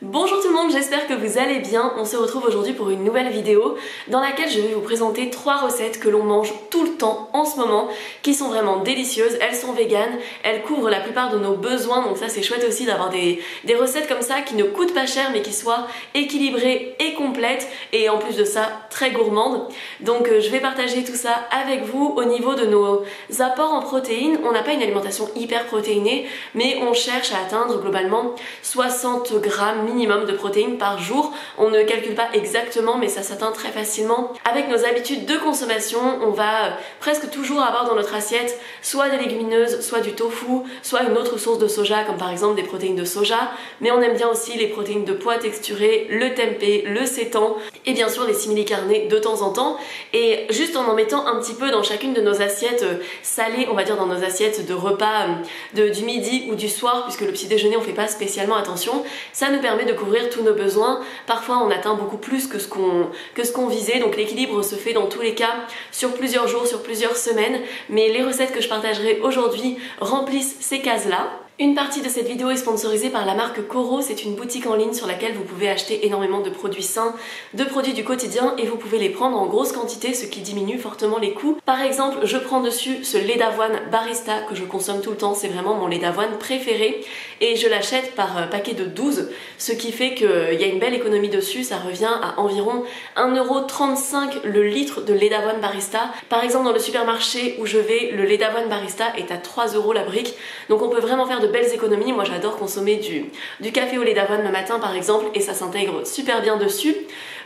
Bonjour tout le monde, j'espère que vous allez bien. On se retrouve aujourd'hui pour une nouvelle vidéo dans laquelle je vais vous présenter 3 recettes que l'on mange tout le temps en ce moment, qui sont vraiment délicieuses. Elles sont véganes, elles couvrent la plupart de nos besoins, donc ça c'est chouette aussi d'avoir des recettes comme ça qui ne coûtent pas cher mais qui soient équilibrées et complètes, et en plus de ça très gourmandes. Donc je vais partager tout ça avec vous. Au niveau de nos apports en protéines, on n'a pas une alimentation hyper protéinée, mais on cherche à atteindre globalement 60 grammes minimum de protéines par jour. On ne calcule pas exactement, mais ça s'atteint très facilement. Avec nos habitudes de consommation, on va presque toujours avoir dans notre assiette soit des légumineuses, soit du tofu, soit une autre source de soja, comme par exemple des protéines de soja, mais on aime bien aussi les protéines de pois texturées, le tempeh, le sétan, et bien sûr les simili-carnés de temps en temps. Et juste en mettant un petit peu dans chacune de nos assiettes salées, on va dire dans nos assiettes de repas du midi ou du soir, puisque le petit déjeuner on fait pas spécialement attention, ça nous permet de couvrir tous nos besoins. Parfois on atteint beaucoup plus que ce qu'on visait, donc l'équilibre se fait dans tous les cas sur plusieurs jours, sur plusieurs semaines, mais les recettes que je partagerai aujourd'hui remplissent ces cases-là. Une partie de cette vidéo est sponsorisée par la marque Coro. C'est une boutique en ligne sur laquelle vous pouvez acheter énormément de produits sains, de produits du quotidien, et vous pouvez les prendre en grosse quantité, ce qui diminue fortement les coûts. Par exemple, je prends dessus ce lait d'avoine Barista que je consomme tout le temps, c'est vraiment mon lait d'avoine préféré, et je l'achète par paquet de 12, ce qui fait qu'il y a une belle économie dessus. Ça revient à environ 1,35 € le litre de lait d'avoine Barista. Par exemple, dans le supermarché où je vais, le lait d'avoine Barista est à 3 € la brique, donc on peut vraiment faire de belles économies. Moi j'adore consommer du café au lait d'avoine le matin par exemple, et ça s'intègre super bien dessus.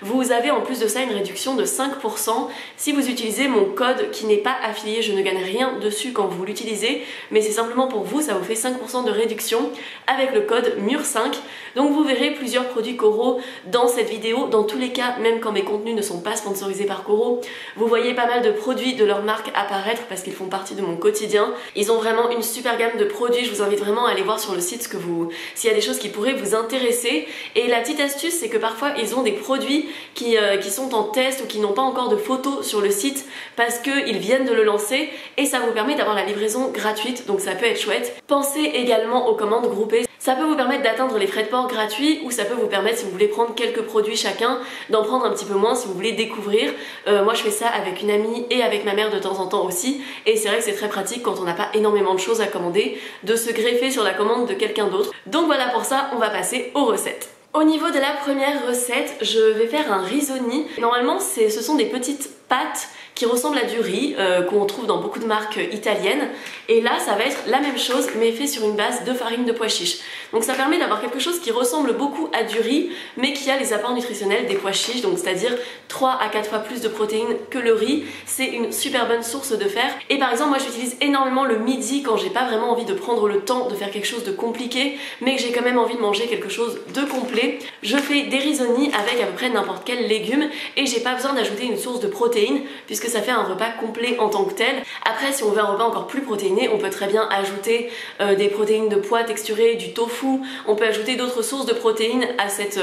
Vous avez en plus de ça une réduction de 5% si vous utilisez mon code qui n'est pas affilié. Je ne gagne rien dessus quand vous l'utilisez, mais c'est simplement pour vous, ça vous fait 5% de réduction avec le code MUR5. Donc vous verrez plusieurs produits Coro dans cette vidéo. Dans tous les cas, même quand mes contenus ne sont pas sponsorisés par Coro, vous voyez pas mal de produits de leur marque apparaître parce qu'ils font partie de mon quotidien. Ils ont vraiment une super gamme de produits. Je vous invite vraiment à aller voir sur le site s'il y a des choses qui pourraient vous intéresser. Et la petite astuce, c'est que parfois ils ont des produits qui sont en test ou qui n'ont pas encore de photos sur le site parce qu'ils viennent de le lancer, et ça vous permet d'avoir la livraison gratuite, donc ça peut être chouette. Pensez également aux commandes groupées. Ça peut vous permettre d'atteindre les frais de port gratuits, ou ça peut vous permettre, si vous voulez prendre quelques produits chacun, d'en prendre un petit peu moins si vous voulez découvrir. Moi je fais ça avec une amie et avec ma mère de temps en temps aussi, et c'est vrai que c'est très pratique quand on n'a pas énormément de choses à commander, de se greffer sur la commande de quelqu'un d'autre. Donc voilà, pour ça on va passer aux recettes. Au niveau de la première recette, je vais faire un risoni. Normalement ce sont des petites pâtes qui ressemblent à du riz qu'on trouve dans beaucoup de marques italiennes, et là ça va être la même chose mais fait sur une base de farine de pois chiches. Donc ça permet d'avoir quelque chose qui ressemble beaucoup à du riz mais qui a les apports nutritionnels des pois chiches, donc c'est-à-dire 3 à 4 fois plus de protéines que le riz. C'est une super bonne source de fer, et par exemple moi j'utilise énormément le midi quand j'ai pas vraiment envie de prendre le temps de faire quelque chose de compliqué mais que j'ai quand même envie de manger quelque chose de complet. Je fais des risoni avec à peu près n'importe quel légume, et j'ai pas besoin d'ajouter une source de protéines puisque ça fait un repas complet en tant que tel. Après, si on veut un repas encore plus protéiné, on peut très bien ajouter des protéines de pois texturées, du tofu, on peut ajouter d'autres sources de protéines à cette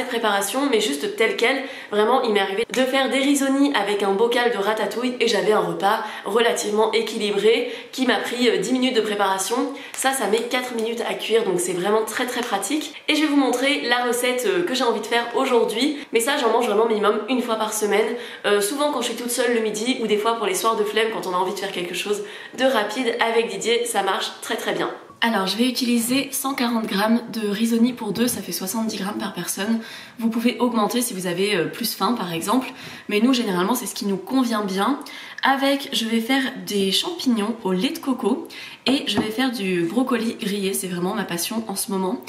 préparation, mais juste telle quelle. Vraiment, il m'est arrivé de faire des risoni avec un bocal de ratatouille et j'avais un repas relativement équilibré qui m'a pris 10 minutes de préparation. Ça met 4 minutes à cuire, donc c'est vraiment très très pratique. Et je vais vous montrer la recette que j'ai envie de faire aujourd'hui, mais ça j'en mange vraiment minimum une fois par semaine, souvent quand je suis toute seule le midi, ou des fois pour les soirs de flemme quand on a envie de faire quelque chose de rapide avec Didier. Ça marche très très bien. Alors je vais utiliser 140 g de risoni pour 2, ça fait 70 g par personne. Vous pouvez augmenter si vous avez plus faim par exemple, mais nous généralement c'est ce qui nous convient bien. Avec, je vais faire des champignons au lait de coco, et je vais faire du brocoli grillé, c'est vraiment ma passion en ce moment.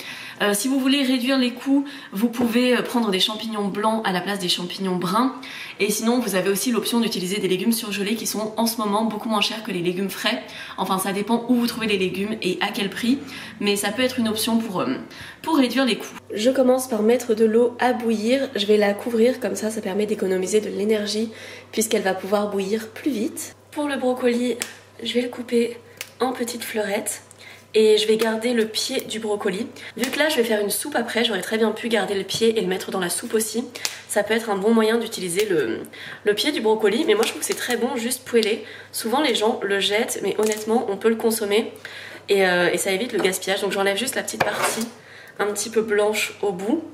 Si vous voulez réduire les coûts, vous pouvez prendre des champignons blancs à la place des champignons bruns, et sinon vous avez aussi l'option d'utiliser des légumes surgelés qui sont en ce moment beaucoup moins chers que les légumes frais. Enfin ça dépend où vous trouvez les légumes et à quel prix, mais ça peut être une option pour réduire les coûts. Je commence par mettre de l'eau à bouillir, je vais la couvrir comme ça permet d'économiser de l'énergie puisqu'elle va pouvoir bouillir plus vite. Pour le brocoli, je vais le couper en petites fleurettes et je vais garder le pied du brocoli. Vu que là je vais faire une soupe après, j'aurais très bien pu garder le pied et le mettre dans la soupe aussi. Ça peut être un bon moyen d'utiliser le pied du brocoli, mais moi je trouve que c'est très bon juste poêlé. Souvent les gens le jettent, mais honnêtement on peut le consommer et ça évite le gaspillage. Donc j'enlève juste la petite partie un petit peu blanche au bout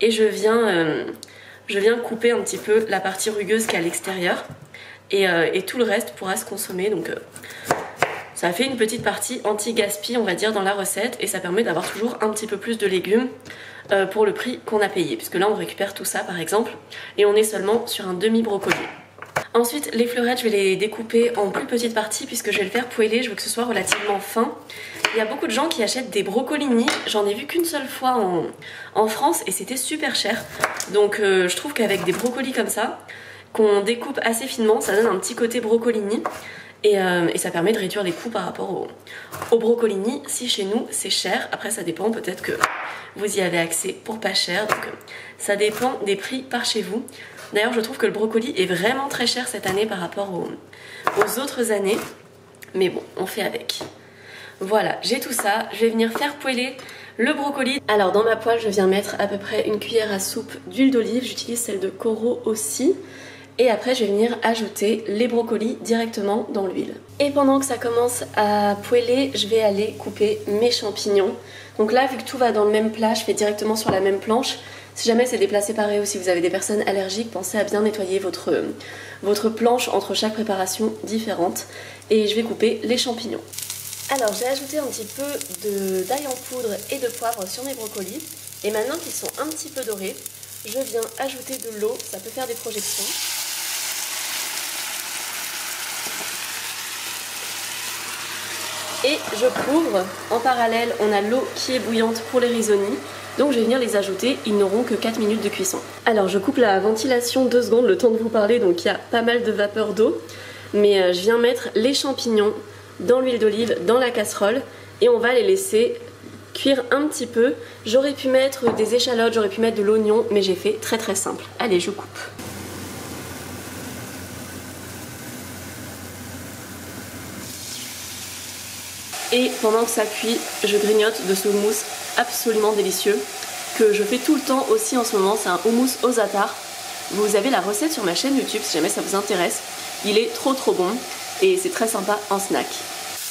et je viens couper un petit peu la partie rugueuse qui est à l'extérieur et tout le reste pourra se consommer. Donc ça fait une petite partie anti-gaspi, on va dire, dans la recette et ça permet d'avoir toujours un petit peu plus de légumes pour le prix qu'on a payé, puisque là on récupère tout ça par exemple et on est seulement sur un demi-brocoli. Ensuite les fleurettes, je vais les découper en plus petites parties puisque je vais le faire poêler, je veux que ce soit relativement fin. Il y a beaucoup de gens qui achètent des brocolini, j'en ai vu qu'une seule fois en France et c'était super cher. Donc je trouve qu'avec des brocolis comme ça, qu'on découpe assez finement, ça donne un petit côté brocolini. Et ça permet de réduire les coûts par rapport au brocolini. Si chez nous c'est cher, après ça dépend, peut-être que vous y avez accès pour pas cher. Donc ça dépend des prix par chez vous. D'ailleurs je trouve que le brocoli est vraiment très cher cette année par rapport aux autres années. Mais bon, on fait avec. Voilà, j'ai tout ça. Je vais venir faire poêler le brocoli. Alors dans ma poêle je viens mettre à peu près une cuillère à soupe d'huile d'olive. J'utilise celle de Coro aussi. Et après je vais venir ajouter les brocolis directement dans l'huile. Et pendant que ça commence à poêler, je vais aller couper mes champignons. Donc là, vu que tout va dans le même plat, je fais directement sur la même planche. Si jamais c'est des plats séparés ou si vous avez des personnes allergiques, pensez à bien nettoyer votre planche entre chaque préparation différente. Et je vais couper les champignons. Alors j'ai ajouté un petit peu d'ail en poudre et de poivre sur mes brocolis. Et maintenant qu'ils sont un petit peu dorés, je viens ajouter de l'eau, ça peut faire des projections. Et je couvre, en parallèle on a l'eau qui est bouillante pour les risottis, donc je vais venir les ajouter, ils n'auront que 4 minutes de cuisson. Alors je coupe la ventilation 2 secondes, le temps de vous parler, donc il y a pas mal de vapeur d'eau, mais je viens mettre les champignons dans l'huile d'olive, dans la casserole, et on va les laisser cuire un petit peu. J'aurais pu mettre des échalotes, j'aurais pu mettre de l'oignon, mais j'ai fait très très simple. Allez, je coupe. Et pendant que ça cuit, je grignote de ce houmous absolument délicieux que je fais tout le temps aussi en ce moment. C'est un houmous au za'atar. Vous avez la recette sur ma chaîne YouTube si jamais ça vous intéresse. Il est trop bon et c'est très sympa en snack.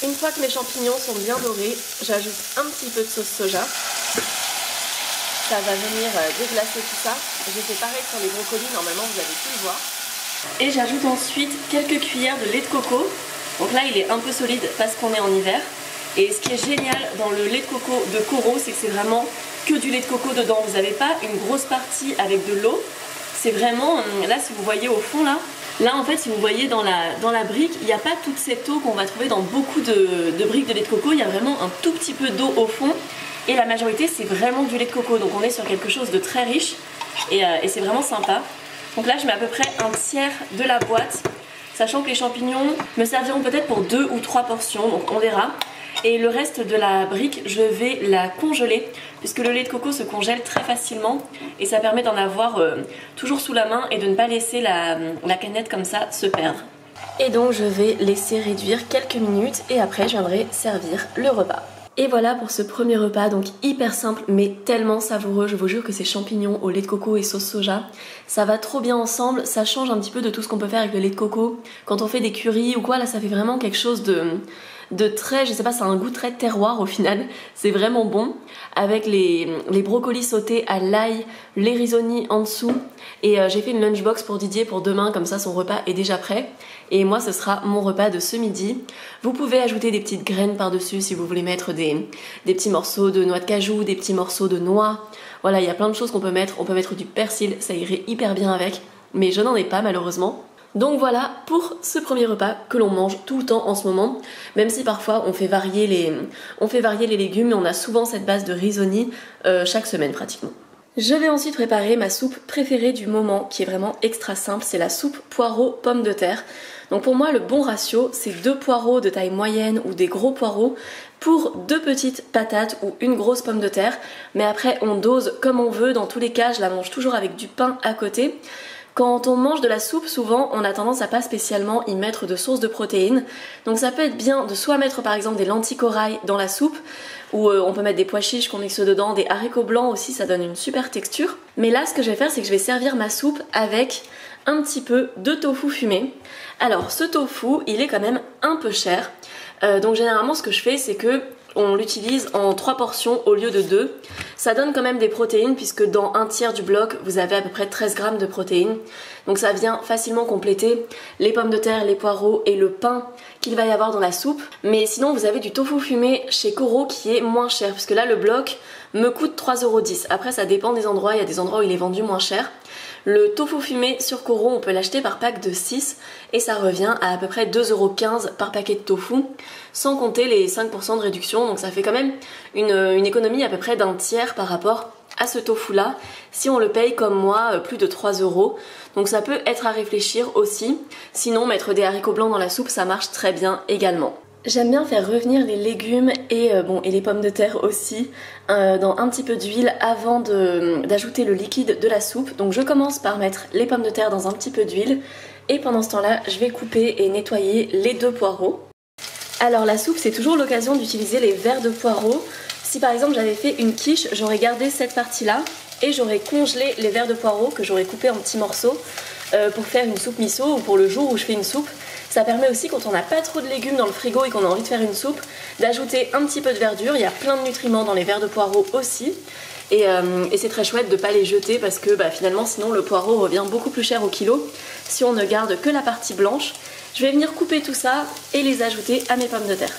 Une fois que mes champignons sont bien dorés, j'ajoute un petit peu de sauce soja. Ça va venir déglacer tout ça. J'ai fait pareil sur les brocolis, normalement vous avez pu le voir. Et j'ajoute ensuite quelques cuillères de lait de coco. Donc là il est un peu solide parce qu'on est en hiver. Et ce qui est génial dans le lait de coco de Coro, c'est que c'est vraiment que du lait de coco dedans. Vous n'avez pas une grosse partie avec de l'eau. C'est vraiment, là si vous voyez au fond là en fait si vous voyez dans la brique, il n'y a pas toute cette eau qu'on va trouver dans beaucoup de briques de lait de coco. Il y a vraiment un tout petit peu d'eau au fond. Et la majorité c'est vraiment du lait de coco. Donc on est sur quelque chose de très riche et c'est vraiment sympa. Donc là je mets à peu près un tiers de la boîte. Sachant que les champignons me serviront peut-être pour 2 ou 3 portions, donc on verra. Et le reste de la brique, je vais la congeler, puisque le lait de coco se congèle très facilement. Et ça permet d'en avoir toujours sous la main et de ne pas laisser la canette comme ça se perdre. Et donc je vais laisser réduire quelques minutes et après je viendrai servir le repas. Et voilà pour ce premier repas, donc hyper simple mais tellement savoureux. Je vous jure que ces champignons au lait de coco et sauce soja, ça va trop bien ensemble. Ça change un petit peu de tout ce qu'on peut faire avec le lait de coco. Quand on fait des currys ou quoi, là ça fait vraiment quelque chose de très, je sais pas, ça a un goût très terroir au final. C'est vraiment bon. Avec les brocolis sautés à l'ail, les risottis en dessous. Et j'ai fait une lunchbox pour Didier pour demain, comme ça son repas est déjà prêt. Et moi ce sera mon repas de ce midi. Vous pouvez ajouter des petites graines par-dessus si vous voulez mettre des petits morceaux de noix de cajou, des petits morceaux de noix. Voilà, il y a plein de choses qu'on peut mettre. On peut mettre du persil, ça irait hyper bien avec. Mais je n'en ai pas malheureusement. Donc voilà pour ce premier repas que l'on mange tout le temps en ce moment. Même si parfois on fait varier les légumes, mais on a souvent cette base de risottis chaque semaine pratiquement. Je vais ensuite préparer ma soupe préférée du moment qui est vraiment extra simple, c'est la soupe poireaux pommes de terre. Donc pour moi le bon ratio c'est 2 poireaux de taille moyenne ou des gros poireaux pour 2 petites patates ou une grosse pomme de terre. Mais après on dose comme on veut, dans tous les cas je la mange toujours avec du pain à côté. Quand on mange de la soupe, souvent on a tendance à pas spécialement y mettre de source de protéines. Donc ça peut être bien de soit mettre par exemple des lentilles corail dans la soupe, ou on peut mettre des pois chiches qu'on mixe dedans, des haricots blancs aussi, ça donne une super texture. Mais là ce que je vais faire c'est que je vais servir ma soupe avec un petit peu de tofu fumé. Alors ce tofu il est quand même un peu cher. Donc généralement ce que je fais c'est que on l'utilise en 3 portions au lieu de 2. Ça donne quand même des protéines puisque dans un tiers du bloc vous avez à peu près 13 grammes de protéines. Donc ça vient facilement compléter les pommes de terre, les poireaux et le pain qu'il va y avoir dans la soupe. Mais sinon vous avez du tofu fumé chez Koro qui est moins cher puisque là le bloc me coûte 3,10 €. Après ça dépend des endroits, il y a des endroits où il est vendu moins cher. Le tofu fumé sur Koro, on peut l'acheter par pack de 6 et ça revient à peu près 2,15 € par paquet de tofu, sans compter les 5% de réduction, donc ça fait quand même une économie à peu près d'un tiers par rapport à ce tofu là, si on le paye comme moi plus de 3 €. Donc ça peut être à réfléchir aussi, sinon mettre des haricots blancs dans la soupe ça marche très bien également. J'aime bien faire revenir les légumes et les pommes de terre aussi dans un petit peu d'huile avant d'ajouter le liquide de la soupe. Donc je commence par mettre les pommes de terre dans un petit peu d'huile et pendant ce temps-là je vais couper et nettoyer les 2 poireaux. Alors la soupe c'est toujours l'occasion d'utiliser les verres de poireaux. Si par exemple j'avais fait une quiche, j'aurais gardé cette partie-là et j'aurais congelé les verres de poireaux que j'aurais coupés en petits morceaux pour faire une soupe miso ou pour le jour où je fais une soupe. Ça permet aussi quand on n'a pas trop de légumes dans le frigo et qu'on a envie de faire une soupe, d'ajouter un petit peu de verdure. Il y a plein de nutriments dans les verres de poireaux aussi. Et c'est très chouette de ne pas les jeter parce que finalement sinon le poireau revient beaucoup plus cher au kilo si on ne garde que la partie blanche. Je vais venir couper tout ça et les ajouter à mes pommes de terre.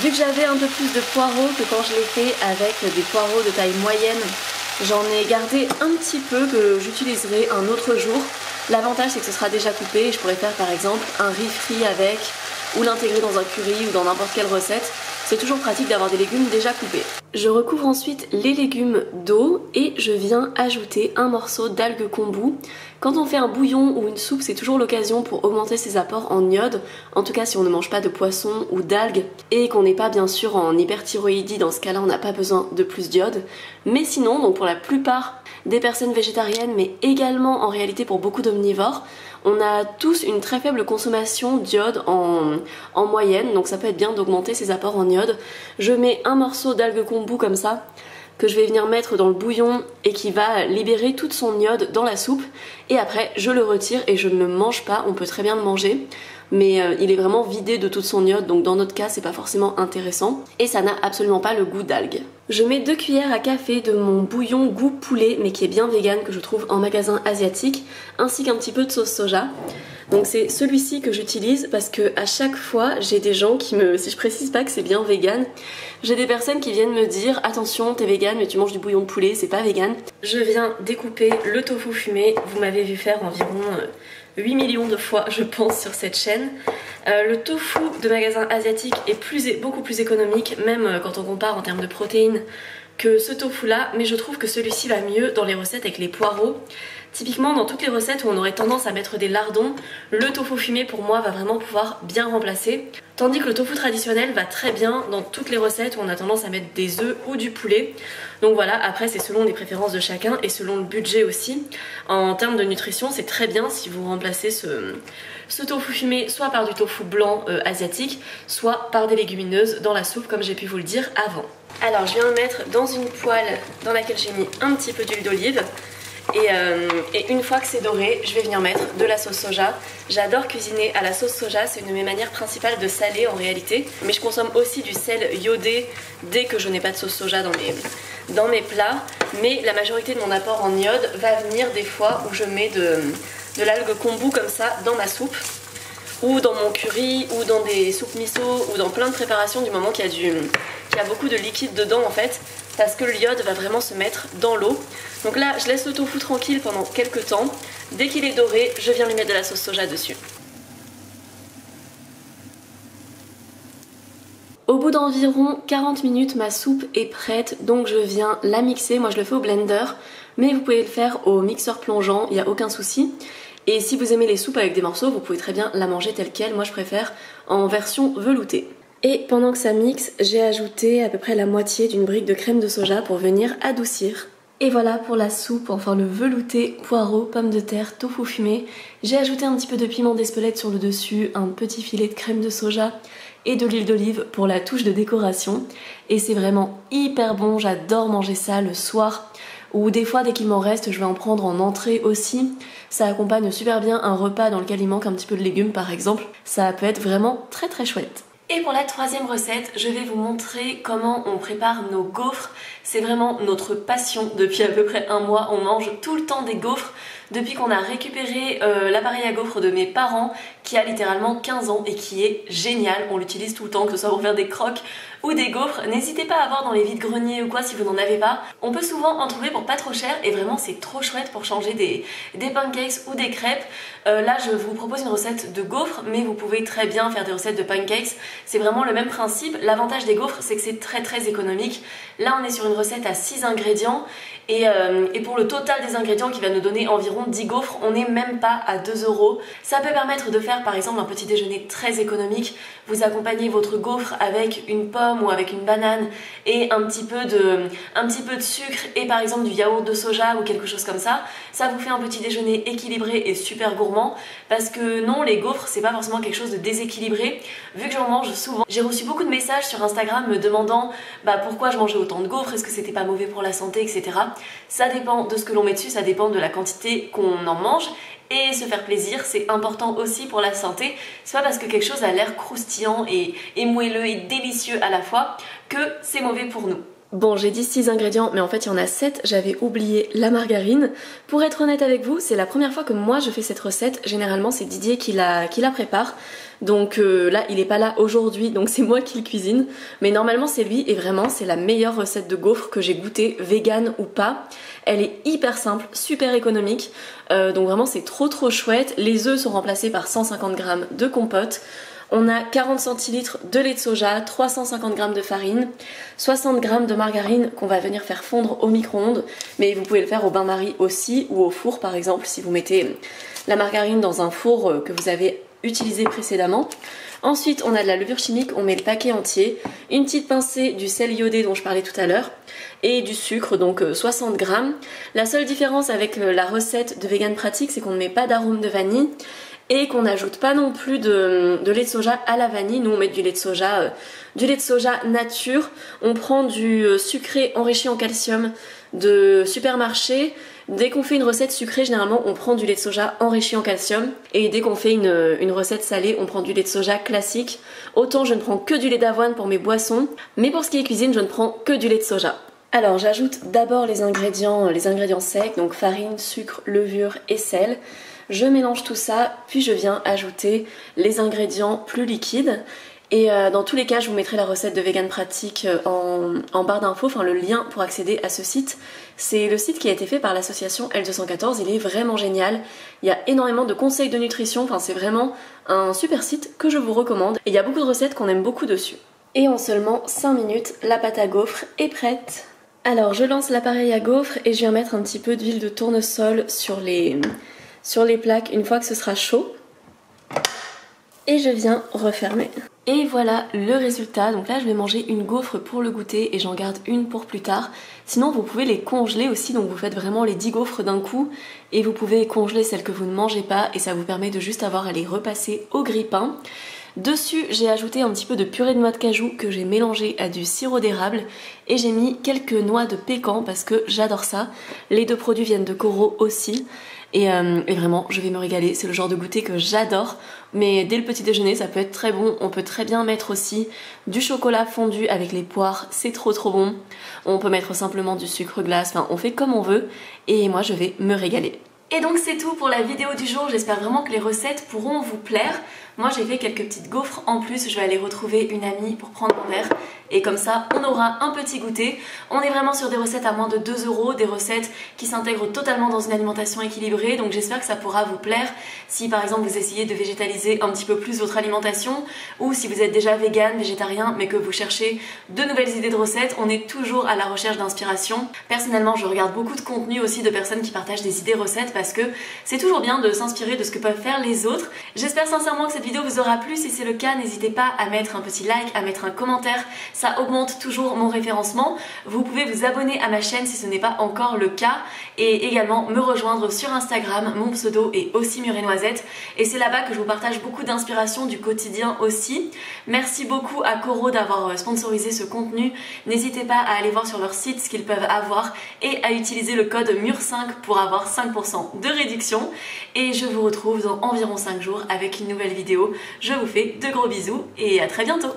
Vu que j'avais un peu plus de poireaux que quand je l'ai fait avec des poireaux de taille moyenne, j'en ai gardé un petit peu que j'utiliserai un autre jour. L'avantage c'est que ce sera déjà coupé et je pourrais faire par exemple un riz frit avec ou l'intégrer dans un curry ou dans n'importe quelle recette. C'est toujours pratique d'avoir des légumes déjà coupés. Je recouvre ensuite les légumes d'eau et je viens ajouter un morceau d'algue kombu. Quand on fait un bouillon ou une soupe, c'est toujours l'occasion pour augmenter ses apports en iode. En tout cas si on ne mange pas de poisson ou d'algues et qu'on n'est pas bien sûr en hyperthyroïdie, dans ce cas-là on n'a pas besoin de plus d'iode. Mais sinon, donc pour la plupart des personnes végétariennes, mais également en réalité pour beaucoup d'omnivores, on a tous une très faible consommation d'iode en moyenne, donc ça peut être bien d'augmenter ses apports en iode. Je mets un morceau d'algue kombu comme ça, que je vais venir mettre dans le bouillon et qui va libérer toute son iode dans la soupe. Et après, je le retire et je ne le mange pas, on peut très bien le manger. Mais il est vraiment vidé de toute son iode, donc dans notre cas c'est pas forcément intéressant et ça n'a absolument pas le goût d'algue. Je mets 2 cuillères à café de mon bouillon goût poulet mais qui est bien vegan, que je trouve en magasin asiatique, ainsi qu'un petit peu de sauce soja. Donc c'est celui-ci que j'utilise parce que à chaque fois j'ai des gens qui si je précise pas que c'est bien vegan, j'ai des personnes qui viennent me dire attention t'es vegan mais tu manges du bouillon de poulet, c'est pas vegan. Je viens découper le tofu fumé, vous m'avez vu faire environ 8 millions de fois je pense sur cette chaîne. Le tofu de magasin asiatique est beaucoup plus économique, même quand on compare en termes de protéines, que ce tofu là, mais je trouve que celui-ci va mieux dans les recettes avec les poireaux. Typiquement dans toutes les recettes où on aurait tendance à mettre des lardons, le tofu fumé pour moi va vraiment pouvoir bien remplacer. Tandis que le tofu traditionnel va très bien dans toutes les recettes où on a tendance à mettre des œufs ou du poulet. Donc voilà, après c'est selon les préférences de chacun et selon le budget aussi. En termes de nutrition, c'est très bien si vous remplacez ce tofu fumé soit par du tofu blanc asiatique, soit par des légumineuses dans la soupe comme j'ai pu vous le dire avant. Alors je viens le mettre dans une poêle dans laquelle j'ai mis un petit peu d'huile d'olive. Et une fois que c'est doré, je vais venir mettre de la sauce soja. J'adore cuisiner à la sauce soja, c'est une de mes manières principales de saler en réalité. Mais je consomme aussi du sel iodé dès que je n'ai pas de sauce soja dans mes plats. Mais la majorité de mon apport en iode va venir des fois où je mets de l'algue kombu comme ça dans ma soupe, ou dans mon curry, ou dans des soupes miso, ou dans plein de préparations du moment qu'il y a beaucoup de liquide dedans en fait, parce que l'iode va vraiment se mettre dans l'eau. Donc là je laisse le tofu tranquille pendant quelques temps. Dès qu'il est doré, je viens lui mettre de la sauce soja dessus. Au bout d'environ 40 minutes, ma soupe est prête, donc je viens la mixer. Moi je le fais au blender, mais vous pouvez le faire au mixeur plongeant, il n'y a aucun souci. Et si vous aimez les soupes avec des morceaux, vous pouvez très bien la manger telle quelle. Moi je préfère en version veloutée. Et pendant que ça mixe, j'ai ajouté à peu près la moitié d'une brique de crème de soja pour venir adoucir. Et voilà pour la soupe, enfin le velouté, poireaux, pommes de terre, tofu fumé. J'ai ajouté un petit peu de piment d'Espelette sur le dessus, un petit filet de crème de soja et de l'huile d'olive pour la touche de décoration. Et c'est vraiment hyper bon, j'adore manger ça le soir. Ou des fois dès qu'il m'en reste, je vais en prendre en entrée aussi. Ça accompagne super bien un repas dans lequel il manque un petit peu de légumes par exemple. Ça peut être vraiment très très chouette. Et pour la troisième recette, je vais vous montrer comment on prépare nos gaufres. C'est vraiment notre passion. Depuis à peu près un mois, on mange tout le temps des gaufres. Depuis qu'on a récupéré l'appareil à gaufres de mes parents, qui a littéralement 15 ans et qui est génial. On l'utilise tout le temps, que ce soit pour faire des croques ou des gaufres. N'hésitez pas à voir dans les vides-greniers ou quoi si vous n'en avez pas. On peut souvent en trouver pour pas trop cher et vraiment c'est trop chouette pour changer des pancakes ou des crêpes. Là je vous propose une recette de gaufres, mais vous pouvez très bien faire des recettes de pancakes. C'est vraiment le même principe. L'avantage des gaufres, c'est que c'est très économique. Là on est sur une recette à 6 ingrédients et pour le total des ingrédients qui va nous donner environ 10 gaufres, on n'est même pas à 2 €. Ça peut permettre de faire par exemple un petit déjeuner très économique. Vous accompagnez votre gaufre avec une pomme ou avec une banane et un petit peu de sucre et par exemple du yaourt de soja ou quelque chose comme ça. Ça vous fait un petit déjeuner équilibré et super gourmand, parce que non, les gaufres c'est pas forcément quelque chose de déséquilibré. Vu que j'en mange souvent, j'ai reçu beaucoup de messages sur Instagram me demandant pourquoi je mangeais autant de gaufres, est-ce que c'était pas mauvais pour la santé, etc. Ça dépend de ce que l'on met dessus, ça dépend de la quantité qu'on en mange. Et se faire plaisir, c'est important aussi pour la santé. C'est pas parce que quelque chose a l'air croustillant et moelleux et délicieux à la fois que c'est mauvais pour nous. Bon, j'ai dit 6 ingrédients, mais en fait il y en a 7, j'avais oublié la margarine. Pour être honnête avec vous, c'est la première fois que moi je fais cette recette. Généralement c'est Didier qui la prépare. Donc là, il est pas là aujourd'hui, donc c'est moi qui le cuisine. Mais normalement c'est lui, et vraiment c'est la meilleure recette de gaufres que j'ai goûtée, vegan ou pas. Elle est hyper simple, super économique, donc vraiment c'est trop chouette. Les œufs sont remplacés par 150 g de compote. On a 40 centilitres de lait de soja, 350 g de farine, 60 g de margarine qu'on va venir faire fondre au micro-ondes, mais vous pouvez le faire au bain-marie aussi ou au four par exemple si vous mettez la margarine dans un four que vous avez utilisé précédemment. Ensuite on a de la levure chimique, on met le paquet entier, une petite pincée du sel iodé dont je parlais tout à l'heure et du sucre, donc 60 g. La seule différence avec la recette de Vegan Pratique, c'est qu'on ne met pas d'arôme de vanille et qu'on n'ajoute pas non plus de lait de soja à la vanille. Nous on met du lait de soja nature. On prend du sucré enrichi en calcium de supermarché. Dès qu'on fait une recette sucrée, généralement on prend du lait de soja enrichi en calcium, et dès qu'on fait une recette salée, on prend du lait de soja classique. Autant je ne prends que du lait d'avoine pour mes boissons, mais pour ce qui est cuisine, je ne prends que du lait de soja. Alors j'ajoute d'abord les ingrédients secs, donc farine, sucre, levure et sel. Je mélange tout ça, puis je viens ajouter les ingrédients plus liquides. Et dans tous les cas, je vous mettrai la recette de Vegan Pratique en barre d'infos, enfin le lien pour accéder à ce site. C'est le site qui a été fait par l'association L214, il est vraiment génial. Il y a énormément de conseils de nutrition, enfin c'est vraiment un super site que je vous recommande. Et il y a beaucoup de recettes qu'on aime beaucoup dessus. Et en seulement 5 minutes, la pâte à gaufres est prête. Alors je lance l'appareil à gaufres et je viens mettre un petit peu d'huile de tournesol sur les plaques une fois que ce sera chaud. Et je viens refermer. Et voilà le résultat. Donc là je vais manger une gaufre pour le goûter et j'en garde une pour plus tard. Sinon vous pouvez les congeler aussi, donc vous faites vraiment les 10 gaufres d'un coup et vous pouvez congeler celles que vous ne mangez pas et ça vous permet de juste avoir à les repasser au grille-pain. Dessus j'ai ajouté un petit peu de purée de noix de cajou que j'ai mélangé à du sirop d'érable et j'ai mis quelques noix de pécan parce que j'adore ça. Les deux produits viennent de Coro aussi. Et vraiment je vais me régaler, c'est le genre de goûter que j'adore. Mais dès le petit déjeuner ça peut être très bon. On peut très bien mettre aussi du chocolat fondu avec les poires, c'est trop bon. On peut mettre simplement du sucre glace, enfin on fait comme on veut. Et moi je vais me régaler. Et donc c'est tout pour la vidéo du jour, j'espère vraiment que les recettes pourront vous plaire. Moi j'ai fait quelques petites gaufres en plus, je vais aller retrouver une amie pour prendre un verre. Et comme ça on aura un petit goûter. On est vraiment sur des recettes à moins de 2 €, des recettes qui s'intègrent totalement dans une alimentation équilibrée. Donc j'espère que ça pourra vous plaire si par exemple vous essayez de végétaliser un petit peu plus votre alimentation, ou si vous êtes déjà vegan, végétarien mais que vous cherchez de nouvelles idées de recettes. On est toujours à la recherche d'inspiration. Personnellement je regarde beaucoup de contenu aussi de personnes qui partagent des idées recettes parce que c'est toujours bien de s'inspirer de ce que peuvent faire les autres. J'espère sincèrement que cette vidéo vous aura plu. Si c'est le cas, n'hésitez pas à mettre un petit like, à mettre un commentaire, ça augmente toujours mon référencement. Vous pouvez vous abonner à ma chaîne si ce n'est pas encore le cas et également me rejoindre sur Instagram, mon pseudo est aussi Murée Noisette et c'est là-bas que je vous partage beaucoup d'inspiration du quotidien aussi. Merci beaucoup à Coro d'avoir sponsorisé ce contenu. N'hésitez pas à aller voir sur leur site ce qu'ils peuvent avoir et à utiliser le code MUR5 pour avoir 5% de réduction. Et je vous retrouve dans environ 5 jours avec une nouvelle vidéo. Je vous fais de gros bisous et à très bientôt.